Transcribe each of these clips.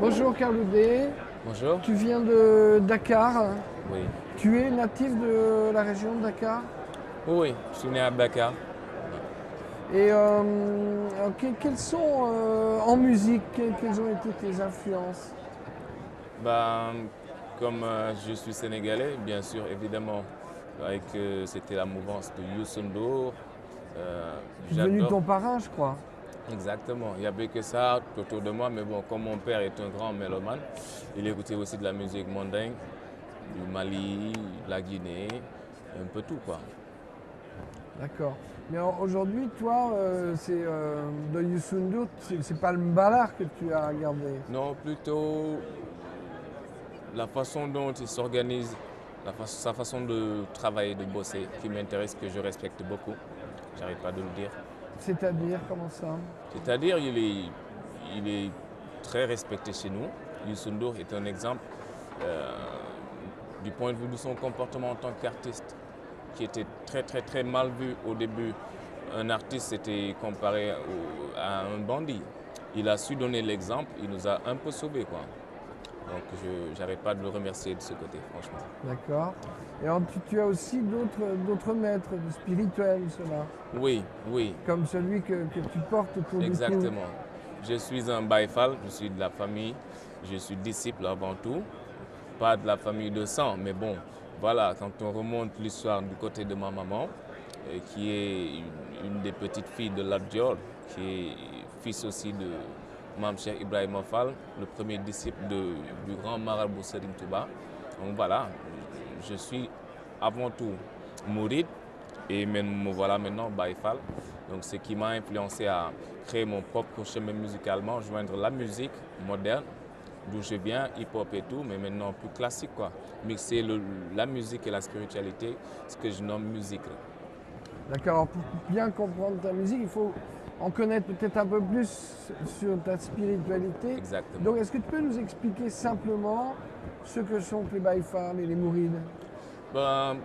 Bonjour Carloudé, Bonjour. tu viens de Dakar. Oui. Tu es natif de la région de Dakar. Oui, je suis né à Dakar. Et quelles sont en musique, quelles ont été tes influences? Ben, comme je suis sénégalais, bien sûr, évidemment, avec c'était la mouvance de Youssou N'Dour. C'est devenu J'adore, ton parrain, je crois. exactement. Il n'y avait que ça autour de moi, mais bon, comme mon père est un grand mélomane, il écoutait aussi de la musique mondaine, du Mali, de la Guinée, un peu tout quoi. D'accord. Mais aujourd'hui, toi, c'est de Youssou N'Dour, c'est pas le Mbalar que tu as gardé. Non, plutôt la façon dont il s'organise, sa façon de travailler, de bosser, qui m'intéresse, que je respecte beaucoup. J'arrête pas de le dire. C'est-à-dire, comment ça? C'est-à-dire, il est très respecté chez nous. Youssou N'Dour est un exemple euh, du point de vue de son comportement en tant qu'artiste, qui était très très très mal vu au début. Un artiste était comparé à un bandit. Il a su donner l'exemple, il nous a un peu sauvés quoi. Donc je n'arrête pas de le remercier de ce côté, franchement. D'accord. Et tu as aussi d'autres maîtres spirituels, cela, Oui, oui, comme celui que tu portes autour du cou. exactement. Je suis un Baïfal, je suis de la famille, je suis disciple avant tout, pas de la famille de sang, mais bon, voilà, quand on remonte l'histoire du côté de ma maman, qui est une des petites filles de Lat Dior, qui est fils aussi de Mame Cheikh Ibrahima Fall, le premier disciple du grand marabout Serigne Touba. Donc voilà, je suis avant tout mouride et me voilà maintenant Baye Fall. Donc ce qui m'a influencé à créer mon propre chemin musicalement, joindre la musique moderne, d'où je viens, hip-hop et tout, mais maintenant plus classique quoi. Mixer la musique et la spiritualité, ce que je nomme musique. D'accord. Alors pour bien comprendre ta musique, il faut en connaître peut-être un peu plus sur ta spiritualité. Exactement. Donc est-ce que tu peux nous expliquer simplement ce que sont les Baïfals et les Mourides? Ben,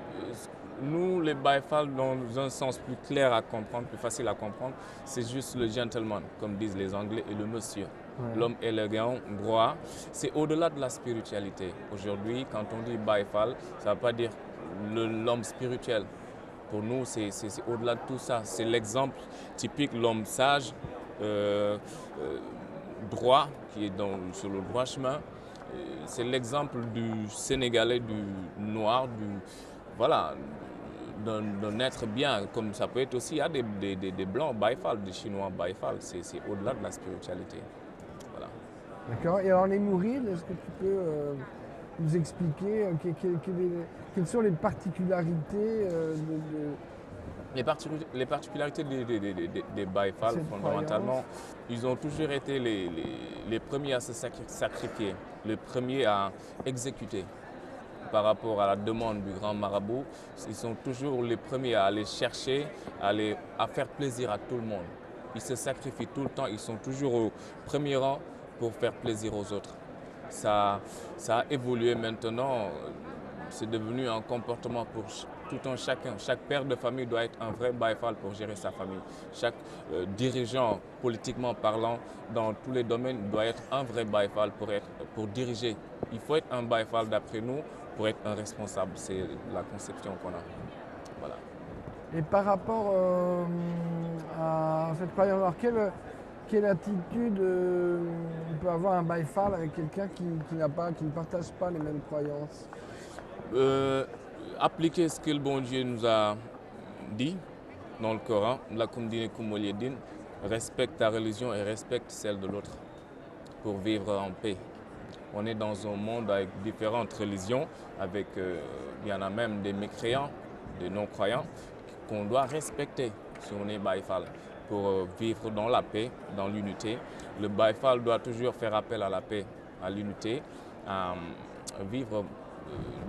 nous, les Baïfal, dans un sens plus clair à comprendre, plus facile à comprendre, c'est juste le gentleman, comme disent les Anglais, et le monsieur. Ouais. L'homme élégant, droit, c'est au-delà de la spiritualité. Aujourd'hui, quand on dit Baïfal, ça ne veut pas dire l'homme spirituel. Pour nous, c'est au-delà de tout ça. C'est l'exemple typique, l'homme sage, euh, euh, droit, qui est sur le droit chemin. C'est l'exemple du Sénégalais, du noir, voilà, d'un être bien. Comme ça peut être aussi, il y a des blancs Baïfal, des Chinois Baïfal. C'est au-delà de la spiritualité. Voilà. D'accord. Et alors les Mourides, est-ce que tu peux nous expliquer quelles sont les particularités Les particularités des de Baïfal, cette croyance? fondamentalement, ils ont toujours été les premiers à se sacrifier, les premiers à exécuter par rapport à la demande du grand marabout. Ils sont toujours les premiers à aller chercher, à faire plaisir à tout le monde. Ils se sacrifient tout le temps, ils sont toujours au premier rang pour faire plaisir aux autres. Ça, ça a évolué maintenant. C'est devenu un comportement pour tout un chacun. Chaque père de famille doit être un vrai baïfal pour gérer sa famille. Chaque dirigeant, politiquement parlant, dans tous les domaines, doit être un vrai baïfal pour diriger. Il faut être un baïfal d'après nous pour être un responsable. C'est la conception qu'on a. Voilà. Et par rapport à cette croyance, alors quelle attitude peut avoir un Baïfal avec quelqu'un qui ne partage pas les mêmes croyances? Euh, Appliquer ce que le bon Dieu nous a dit dans le Coran, lakum dinukum waliya din, respecte ta religion et respecte celle de l'autre pour vivre en paix. On est dans un monde avec différentes religions, il y en a même des mécréants, des non-croyants, qu'on doit respecter si on est Baïfal pour vivre dans la paix, dans l'unité. Le Baïfal doit toujours faire appel à la paix, à l'unité, à vivre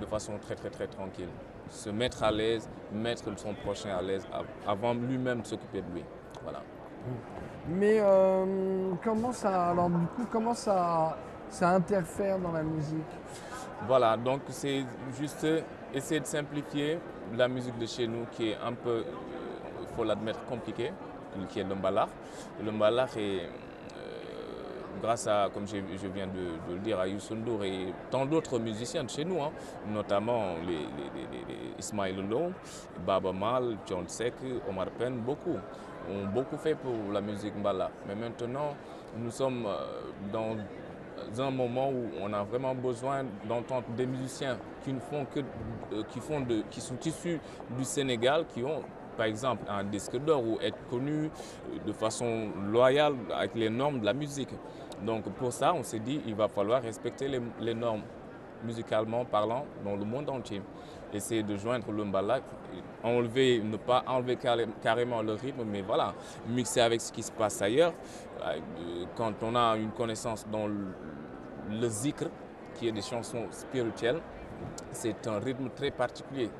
de façon très très très tranquille. Se mettre à l'aise, mettre son prochain à l'aise avant lui-même de s'occuper de lui. Voilà. Mais comment ça interfère dans la musique? Voilà, donc c'est juste essayer de simplifier la musique de chez nous qui est un peu, il faut l'admettre, compliquée, qui est le mbalak. Le mbalak est grâce à, comme je viens de le dire, à Youssou N'Dour et tant d'autres musiciens de chez nous, hein, notamment les Ismaël Lô, Baba Mal, John Seck, Omar Pène, beaucoup ont beaucoup fait pour la musique mbala. Mais maintenant, nous sommes dans un moment où on a vraiment besoin d'entendre des musiciens qui ne font que, qui sont issus du Sénégal, qui ont par exemple un disque d'or ou être connus de façon loyale avec les normes de la musique. Donc pour ça, on s'est dit il va falloir respecter les normes musicalement parlant dans le monde entier. Essayer de joindre le mbala, enlever, ne pas enlever carrément le rythme, mais voilà, mixer avec ce qui se passe ailleurs. Quand on a une connaissance dans le zikr, qui est des chansons spirituelles, c'est un rythme très particulier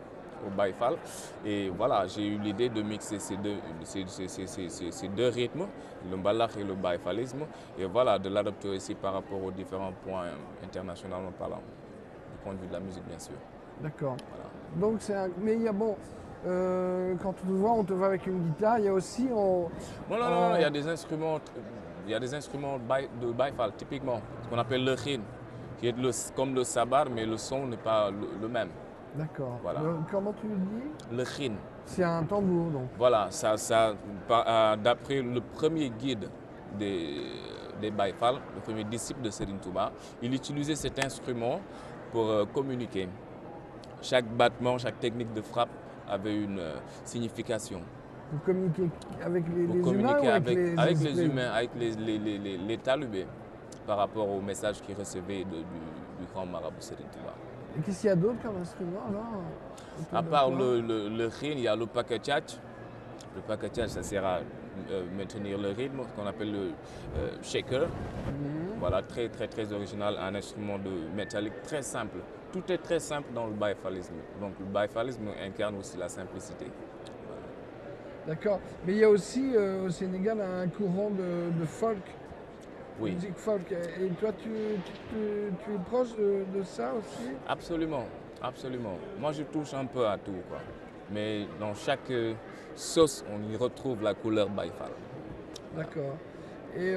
au Baye Fall. Et voilà, j'ai eu l'idée de mixer ces deux rythmes, le mbalakh et le Baye Fallisme, et voilà, de l'adapter aussi par rapport aux différents points internationalement parlant, du point de vue de la musique bien sûr. D'accord. Voilà. Donc mais il y a bon, quand on te voit avec une guitare, il y a aussi Non, il y a des instruments, de Baye Fall, typiquement, ce qu'on appelle le khin, qui est comme le sabar, mais le son n'est pas le même. D'accord. Voilà. Comment tu le dis? Le khin. C'est un tambour donc. Voilà, d'après le premier guide des Baye Fall, le premier disciple de Serigne Touba, il utilisait cet instrument pour communiquer. Chaque battement, chaque technique de frappe avait une signification. Pour communiquer avec les communiquer humains ou avec les humains, avec les talibés, par rapport au message qu'ils recevaient du grand marabout Serigne Touba. Et qu'est-ce qu'il y a d'autre comme instrument alors? À part le khin, il y a le pakachach. Le pakachach, ça sert à maintenir le rythme, ce qu'on appelle le shaker. Voilà, très original, un instrument métallique très simple. Tout est très simple dans le Baye Fallisme. Donc le Baye Fallisme incarne aussi la simplicité. Voilà. D'accord. Mais il y a aussi au Sénégal un courant de folk. Oui. Musique folk. Et toi, tu es proche de ça aussi? Absolument, absolument. Moi, je touche un peu à tout, quoi. Mais dans chaque sauce, on y retrouve la couleur Baye Fall. D'accord. Et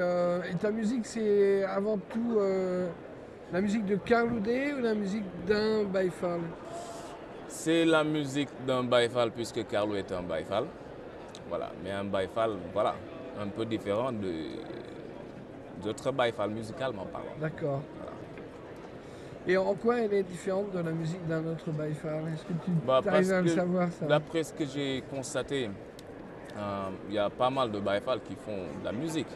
ta musique, c'est avant tout la musique de Carlou D ou la musique d'un Baye Fall? C'est la musique d'un Baye Fall puisque Carlou est un Baye Fall. Voilà. Mais un Baye Fall, voilà, un peu différent d'autres Baye Fall musicalement parlant. D'accord. Voilà. Et en quoi elle est différente de la musique d'un autre Baye Fall? Est-ce que tu arrives à le savoir ça? D'après ce que j'ai constaté, il y a pas mal de Baye Fall qui font de la musique.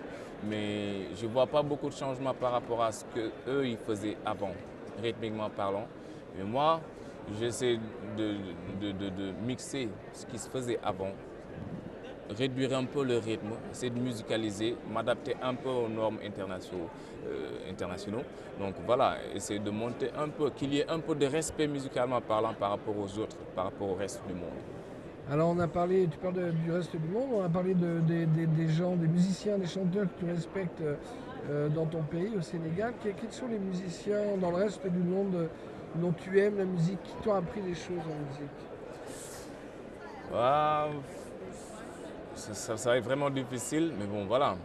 Mais je ne vois pas beaucoup de changements par rapport à ce qu'eux ils faisaient avant, rythmiquement parlant. Mais moi, j'essaie de mixer ce qui se faisait avant, réduire un peu le rythme, essayer de musicaliser, m'adapter un peu aux normes internationaux. Donc voilà, essayer de monter un peu, qu'il y ait un peu de respect musicalement parlant par rapport aux autres, par rapport au reste du monde. Alors on a parlé, tu parles du reste du monde, on a parlé des gens, des musiciens, des chanteurs que tu respectes dans ton pays, au Sénégal. Quels sont les musiciens dans le reste du monde dont tu aimes la musique, qui t'ont appris des choses en musique? Ça va être vraiment difficile, mais bon voilà.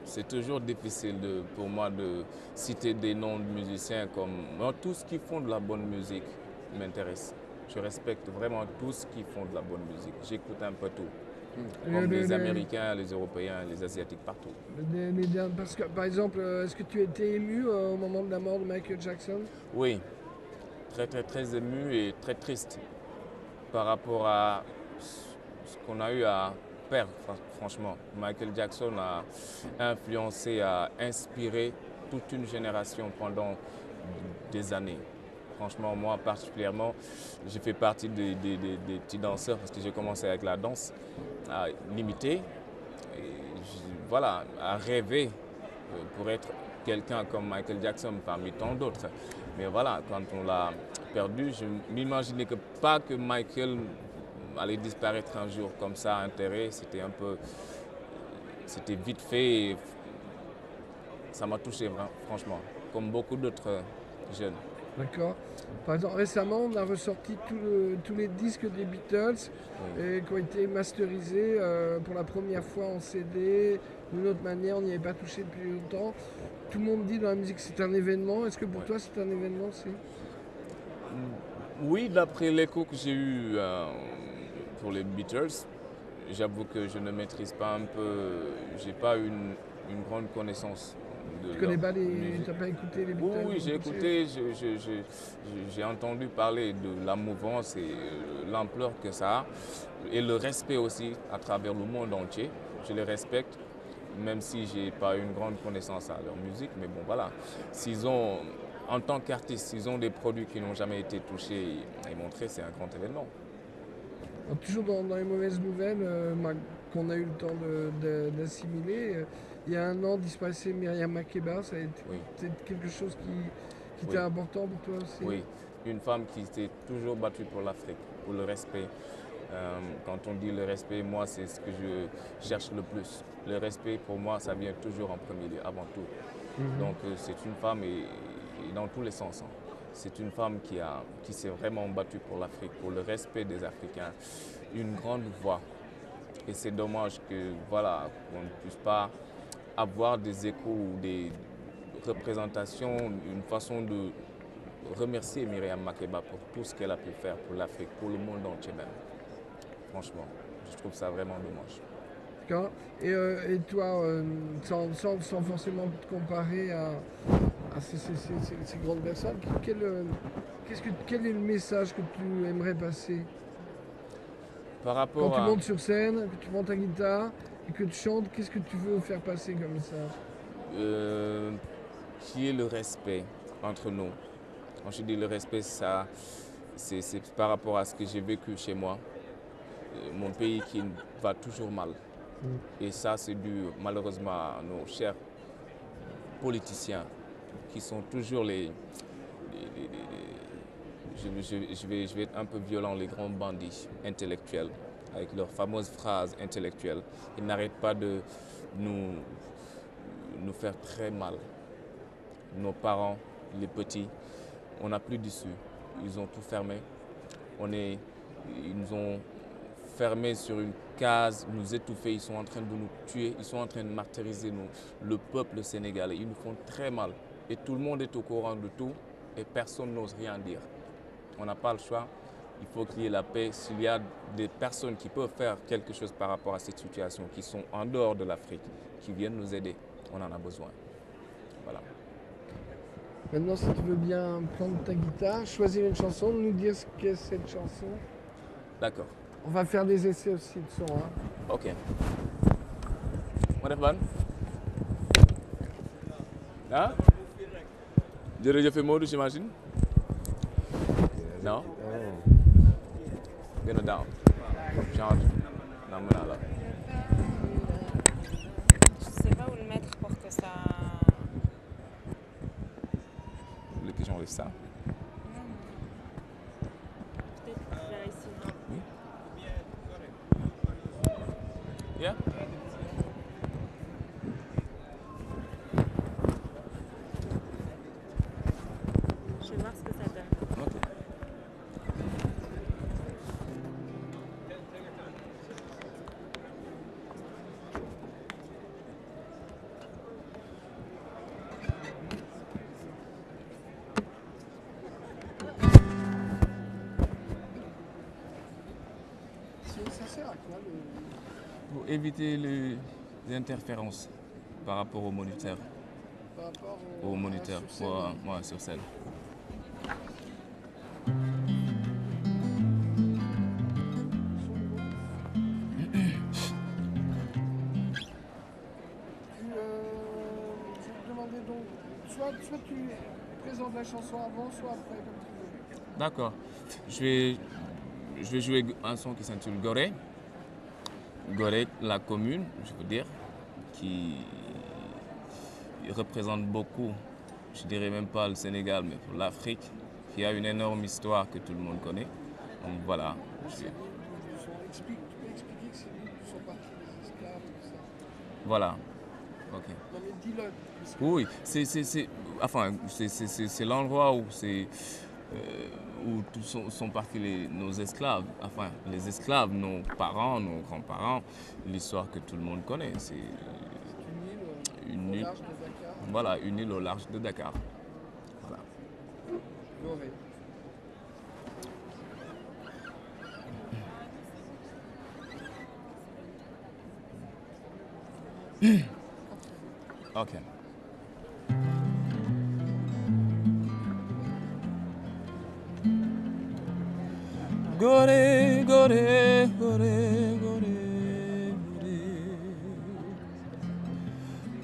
C'est toujours difficile pour moi de citer des noms de musiciens comme... Moi, tous qui font de la bonne musique m'intéressent. Je respecte vraiment tous qui font de la bonne musique. J'écoute un peu tout. Comme les Américains, les Européens, les Asiatiques, partout. Parce que, par exemple, est-ce que tu étais ému au moment de la mort de Michael Jackson? Oui, très ému et très triste par rapport à ce qu'on a eu à perdre, franchement. Michael Jackson a influencé, a inspiré toute une génération pendant des années. Franchement, moi particulièrement, j'ai fait partie des petits danseurs parce que j'ai commencé avec la danse à l'imiter, voilà, à rêver pour être quelqu'un comme Michael Jackson parmi tant d'autres. Mais voilà, quand on l'a perdu, je m'imaginais pas que Michael allait disparaître un jour comme ça, enterré. C'était vite fait et ça m'a touché franchement, comme beaucoup d'autres jeunes. D'accord. Par exemple, récemment, on a ressorti tous les disques des Beatles Oui. qui ont été masterisés pour la première fois en CD. D'une autre manière, on n'y avait pas touché depuis longtemps. Tout le monde dit dans la musique que c'est un événement. Est-ce que pour Ouais. toi, c'est un événement aussi? Oui, d'après l'écho que j'ai eu pour les Beatles, j'avoue que je ne maîtrise pas un peu, j'ai pas une grande connaissance Tu de connais leur pas les. musique. T'as pas écouté les Oui, Beatles oui, au j'ai concert? écouté, j'ai entendu parler de la mouvance et l'ampleur que ça a, et le respect aussi à travers le monde entier. Je les respecte, même si j'ai pas une grande connaissance à leur musique, mais bon, voilà. S'ils ont, en tant qu'artistes, s'ils ont des produits qui n'ont jamais été touchés et montrés, c'est un grand événement. Alors, toujours dans les mauvaises nouvelles qu'on a eu le temps d'assimiler, il y a un an disparaissait Myriam Makeba. Ça a été Oui, peut-être quelque chose qui était oui. important pour toi aussi. Oui, une femme qui s'est toujours battue pour l'Afrique, pour le respect. Quand on dit le respect, moi, c'est ce que je cherche le plus. Le respect, pour moi, ça vient toujours en premier lieu, avant tout. Donc, c'est une femme, et dans tous les sens, hein. C'est une femme qui s'est vraiment battue pour l'Afrique, pour le respect des Africains. Une grande voix. Et c'est dommage que, voilà, qu'on ne puisse pas avoir des échos ou des représentations, une façon de remercier Myriam Makeba pour tout ce qu'elle a pu faire pour l'Afrique, pour le monde entier même. Franchement, je trouve ça vraiment dommage. D'accord. Et toi, sans forcément te comparer à ces grandes personnes, quel est le message que tu aimerais passer? Par Quand rapport tu à montes sur scène, que tu prends ta guitare et que tu chantes, qu'est-ce que tu veux faire passer comme message? euh, qui est le respect entre nous. Quand je dis le respect, ça, c'est par rapport à ce que j'ai vécu chez moi. Mon pays qui va toujours mal. Et ça, c'est dû malheureusement à nos chers politiciens qui sont toujours je vais être un peu violent, les grands bandits intellectuels, avec leurs fameuses phrases intellectuelles. Ils n'arrêtent pas de nous, nous faire très mal. Nos parents, les petits, on n'a plus d'issue. Ils ont tout fermé. Ils nous ont fermés sur une case, nous étouffer. Ils sont en train de nous tuer. Ils sont en train de martyriser le peuple sénégalais. Ils nous font très mal. Et tout le monde est au courant de tout et personne n'ose rien dire. On n'a pas le choix. Il faut qu'il y ait la paix. S'il y a des personnes qui peuvent faire quelque chose par rapport à cette situation, qui sont en dehors de l'Afrique, qui viennent nous aider, on en a besoin. Voilà. Maintenant, si tu veux bien prendre ta guitare, choisir une chanson, nous dire ce qu'est cette chanson. D'accord. On va faire des essais aussi de son. Hein. Ok. Moo def ban ah jërëjëf Modou, j'imagine. Non gën a daaw change namm naa la. Je sais pas où le mettre pour que ça. Le que j'enlève ça. Peut-être vers ici. Oui. Yeah. Je vais voir ce que ça donne. Ok. Ça sert à quoi Pour éviter les interférences par rapport au moniteur. par rapport Au moniteur, sur scène, moi sur scène. Je vais te demander donc, soit tu présentes la chanson avant, soit après, comme tu veux. D'accord. Je vais jouer un son qui s'intitule Gorée. Gorée, la commune, je veux dire, qui représente beaucoup, je dirais même pas le Sénégal, mais pour l'Afrique, qui a une énorme histoire que tout le monde connaît. Donc voilà. Tu peux expliquer que c'est nous qui sont partis des esclaves, tout ça. Voilà. Ok. Non mais dis-le. Parce que- Oui, c'est l'endroit où où tous sont partis nos esclaves, enfin les esclaves, nos parents, nos grands-parents, l'histoire que tout le monde connaît. C'est C'est une une île île, au large de Dakar. voilà, une île au large de Dakar. Voilà. Gorée. Ok. Gore, gore, gore, gore,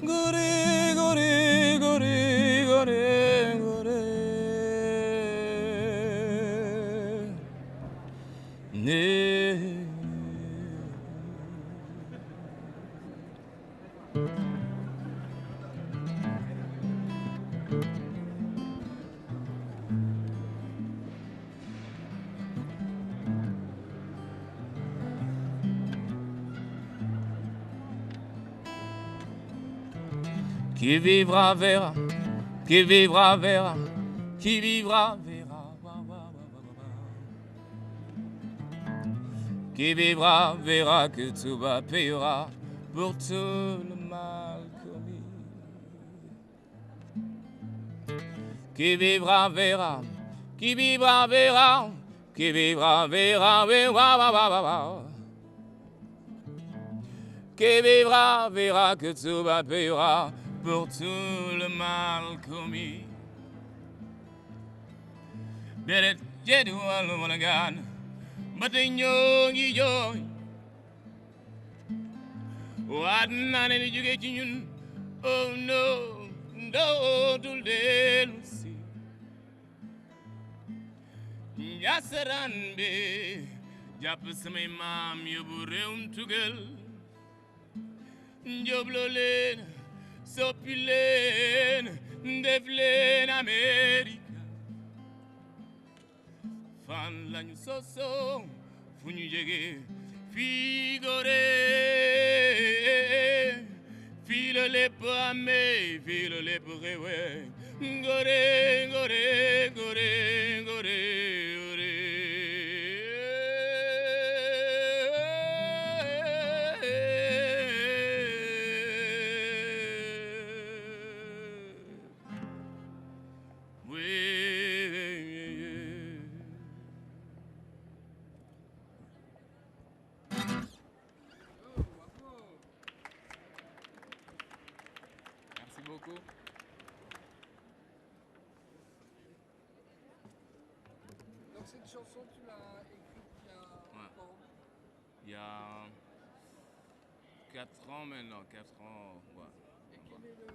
gore, gore, gore, gore, gore. Ne. Qui vivra verra, qui vivra verra, qui vivra verra. Qui vivra verra que tout va payera pour tout le mal commis. Qui vivra verra, qui vivra verra, qui vivra verra, verra. Qui vivra verra que tout va payera pour tout le mal commis. Deret jedu alumanagan, but the yogi joy. What none did you get in? Oh no, no, to see. Yasaran be, Japasame mam, you bureum to girl. Joblolen, Sopulen, Devlen America. Fan la so, Funujege, Figore, File le pame, file le brewe, Gore, gore, gore, gore. Merci beaucoup. Donc cette chanson, tu l'as écrite il y a Ouais. quand? Il y a 4 ans maintenant, 4 ans. Ouais. Et quel est le...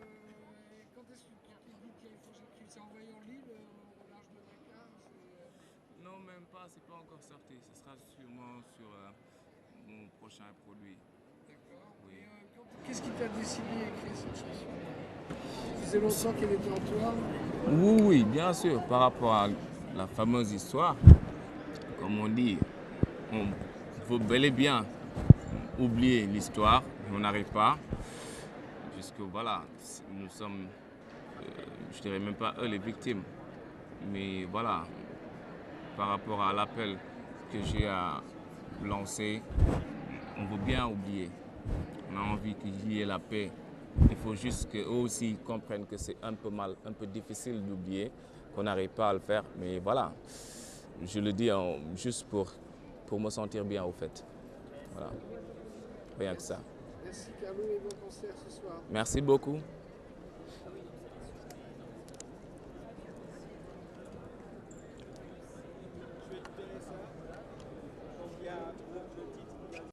Quand est-ce que tu t'es dit, tiens, il faut que j'écrive? C'est envoyé en ligne au large de Dakar? Non, même pas, c'est pas encore sorti. Ce sera sûrement sur mon prochain produit. D'accord. Oui. Et qu'est-ce qui t'a décidé à écrire cette chanson? Ça faisait longtemps qu'elle était en toi? Oui, oui, bien sûr. Par rapport à la fameuse histoire, comme on dit, il faut bel et bien oublier l'histoire. On n'arrive pas. Puisque voilà, nous sommes, je dirais même pas eux les victimes. Mais voilà, par rapport à l'appel que j'ai à lancer, on veut bien oublier. On a envie qu'il y ait la paix. Il faut juste qu'eux aussi comprennent que c'est un peu mal, un peu difficile d'oublier, qu'on n'arrive pas à le faire. Mais voilà, je le dis juste pour me sentir bien au fait. Voilà, rien que ça. Merci Carlo et bon concert ce soir. Merci beaucoup.